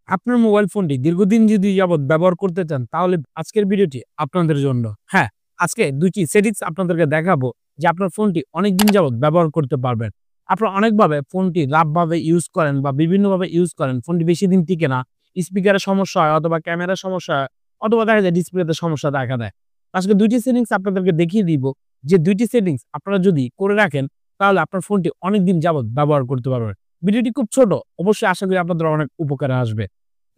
আপনার মোবাইল ফোনটি দীর্ঘদিন যদি যাবৎ ব্যবহার করতে চান, তাহলে আজকের ভিডিওটি আপনাদের জন্য। হ্যাঁ, আজকে ২ টি সেটিংস আপনাদেরকে দেখাবো যে আপনার ফোনটি অনেকদিন যাবৎ ব্যবহার করতে পারবেন। আপনারা অনেকভাবে ফোনটি লাভভাবে ইউজ করেন বা বিভিন্নভাবে ইউজ করেন। ফোনটি বেশিদিন টিকে না। স্পিকারের সমস্যা হয় অথবা ক্যামেরার সমস্যা হয় অথবা দেখা যায় ডিসপ্লেতে সমস্যা দেখা দেয়। আজকে ২ টি সেটিংস আপনাদেরকে দেখিয়ে দিব যে ২ টি সেটিংস আপনারা যদি করে রাখেন, তাহলে আপনার ফোনটি অনেকদিন যাবৎ ব্যবহার করতে পারবেন। ভিডিওটি খুব ছোট। অবশ্যই আশা করি আপনাদের অনেক উপকারে আসবে।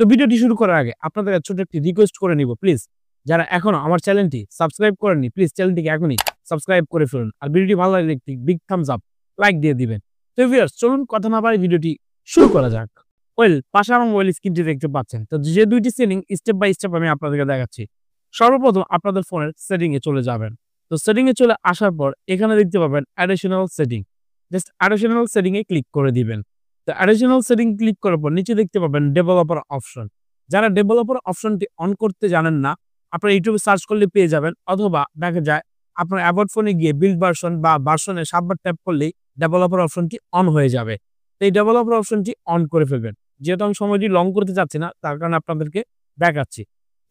তো ভিডিওটি শুরু করার আগে আপনাদের কাছে ছোট একটি রিকোয়েস্ট করে নিব প্লিজ। যারা এখনো আমার চ্যানেলটি সাবস্ক্রাইব করেননি, প্লিজ চ্যানেলটিকে এখনই সাবস্ক্রাইব করে ফেলুন। আর ভিডিওটি ভালো লাগলে একটি বিগ থাম্বস আপ লাইক দিয়ে দিবেন। তো ভিউয়ার্স, চলুন কথা না বাড়িয়ে ভিডিওটি শুরু করা যাক। পাশে আমার মোবাইল স্ক্রিনটি দেখতে পাচ্ছেন। তো যে ২ টি সেটিং স্টেপ বাই স্টেপ আমি আপনাদেরকে দেখাচ্ছি। সর্বপ্রথম আপনাদের ফোনের সেটিং এ চলে যাবেন। তো সেটিং এ চলে আসার পর এখানে দেখতে পাবেন additional setting. Just additional setting এ ক্লিক করে দিবেন। তো অ্যাডিশনাল সেটিং ক্লিক করার পর নিচে দেখতে পাবেন ডেভেলপার অপশন। যারা ডেভেলপার অপশনটি অন করতে জানেন না, আপনারা ইউটিউবে সার্চ করলে পেয়ে যাবেন, অথবা দেখা যায় আপনার অ্যাবাউট ফোনে গিয়ে বিল্ড ভার্সন বা ভার্সনে ৭ বার ট্যাপ করলেই ডেভেলপার অপশনটি অন হয়ে যাবে। তো এই ডেভেলপার অপশনটি অন করে ফেলবেন। যেহেতু আমি সময়টি লং করতে চাচ্ছি না, তার কারণে আপনাদেরকে দেখাচ্ছি।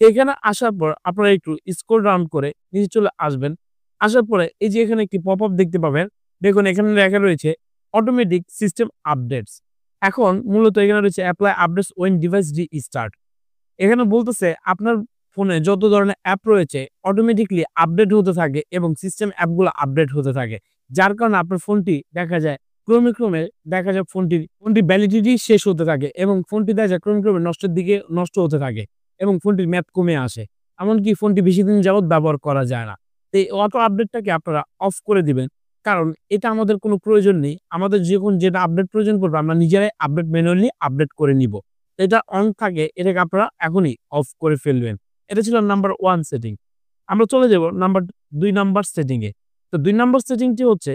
এখানে আসার পর আপনারা একটু স্ক্রল ডাউন করে নিচে চলে আসবেন। আসার পরে এই যে এখানে একটি পপআপ দেখতে পাবেন। দেখুন এখানে লেখা রয়েছে অটোমেটিক সিস্টেম আপডেটস। এখন মূলত এখানে রয়েছে apply updates when device restart. এখানে বলতেছে আপনার ফোনে যত ধরনের অ্যাপ রয়েছে অটোমেটিক্যালি আপডেট হতে থাকে এবং সিস্টেম অ্যাপগুলো আপডেট হতে থাকে। যার কারণে আপনার ফোনটি দেখা যায় ক্রমে দেখা যায় ফোনটির ভ্যালিডিটি শেষ হতে থাকে এবং ফোনটি দেখা যায় ক্রমে নষ্টের দিকে নষ্ট হতে থাকে এবং ফোনটির মেয়াদ কমে আসে। এমনকি ফোনটি বেশিদিন যাবৎ ব্যবহার করা যায় না। তো এই অটো আপডেটটাকে আপনারা অফ করে দিবেন। কারণ এটা আমাদের কোনো প্রয়োজন নেই। আমাদের যখন যেটা আপডেট প্রয়োজন পড়বে আমরা নিজেরাই আপডেট ম্যানুয়ালি আপডেট করে নিব। এটা অন থাকে, এটাকে আপনারা এখনই অফ করে ফেলবেন। এটা ছিল নাম্বার 1 সেটিং। আমরা চলে যাব নাম্বার ২ নাম্বার সেটিং এ। তো ২ নাম্বার সেটিংটি হচ্ছে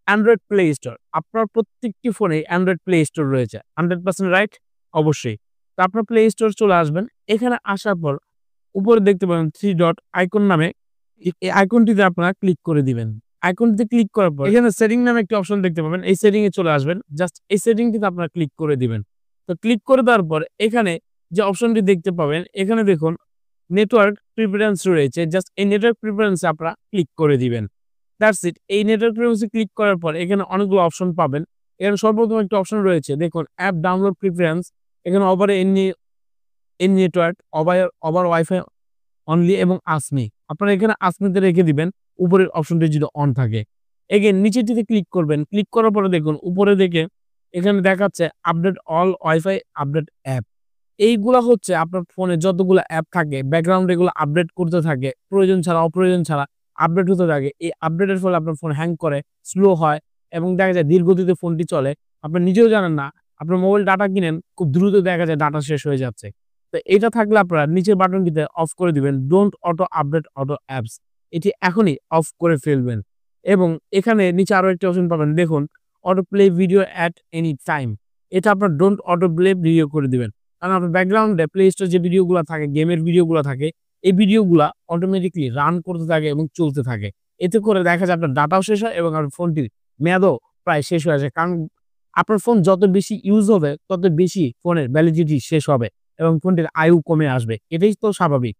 অ্যান্ড্রয়েড প্লে স্টোর। আপনার প্রত্যেকটি ফোনে অ্যান্ড্রয়েড প্লে স্টোর রয়েছে। 100% রাইট? অবশ্যই। তো আপনার প্লে স্টোর চলে আসবেন। এখানে আসার পর উপরে দেখতে পাবেন 3 ডট আইকন নামে এই আইকনটিতে আপনারা ক্লিক করে দিবেন। আইকনটিতে ক্লিক করার পর এখানে সেটিং নামে একটি অপশন দেখতে পাবেন। এই সেটিং এ চলে আসবেন। জাস্ট এই সেটিংটিতে আপনারা ক্লিক করে দিবেন। তো ক্লিক করে দেওয়ার পর এখানে যে অপশনটি দেখতে পাবেন, এখানে দেখুন নেটওয়ার্ক প্রিফারেন্স রয়েছে। জাস্ট এই নেটওয়ার্ক প্রিফারেন্স এ আপনারা ক্লিক করে দিবেন। That's it. এই নেটওয়ার্ক প্রিফারেন্স এ ক্লিক করার পর এখানে অনেকগুলো অপশন পাবেন। এখানে সর্বপ্রথম একটা অপশন রয়েছে, দেখুন অ্যাপ ডাউনলোড প্রিফারেন্স। এখানে over any network, over wifi only এবং আসমি। আপনারা এখানে আসমিতে রেখে দিবেন উপরের অপশনটি যদি অন থাকে। এগেইন নিচেরটিতে ক্লিক করবেন। ক্লিক করার পরে দেখুন উপরে দেখে এখানে দেখাচ্ছে update all wifi update app. এইগুলা হচ্ছে আপনার ফোনে যতগুলো অ্যাপ থাকে ব্যাকগ্রাউন্ডে এগুলো আপডেট করতে থাকে। প্রয়োজন ছাড়া অপ্রয়োজন ছাড়া আপডেট হতে থাকে। এই আপডেটের ফলে আপনার ফোন হ্যাং করে, স্লো হয় এবং দেখা যায় ধীর গতিতে ফোনটি চলে। আপনি নিজেও জানেন না, আপনার মোবাইল ডাটা কিনেন, খুব দ্রুত দেখা যায় ডাটা শেষ হয়ে যাচ্ছে। তো এটা থাকলে আপনারা নিচের বাটনটিতে অফ করে দিবেন, don't auto update auto apps. এটি এখনই অফ করে ফেলবেন। এবং এখানে নিচে আরো একটি অপশন পাবেন, দেখুন auto play video at any time. এটা আপনার ডোন্ট অটো প্লে ভিডিও করে দিবেন। কারণ আপনার ব্যাকগ্রাউন্ডে প্লে স্টোর যে ভিডিওগুলো থাকে, গেমের ভিডিওগুলো থাকে, এই ভিডিওগুলা অটোমেটিক্যালি রান করতে থাকে এবং চলতে থাকে। এতে করে দেখা যায় আপনার ডাটাও শেষ হয় এবং আপনার ফোনটির মেয়াদও প্রায় শেষ হয়ে যায়। কারণ আপনার ফোন যত বেশি ইউজ হবে তত বেশি ফোনের ভ্যালিডিটি শেষ হবে এবং ফোনটির আয়ু কমে আসবে। এটাই তো স্বাভাবিক।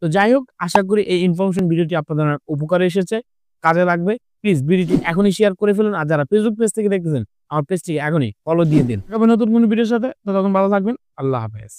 তো যাই হোক, আশা করি এই ইনফরমেশন ভিডিওটি আপনাদের উপকারে এসেছে, কাজে লাগবে। প্লিজ ভিডিওটি এখনই শেয়ার করে ফেলুন। আর যারা ফেসবুক পেজ থেকে দেখতেছেন, আমার পেজটিকে এখনই ফলো দিয়ে দিন। নতুন কোনো ভিডিওর সাথে, ততক্ষণ ভালো থাকবেন। আল্লাহ হাফেজ।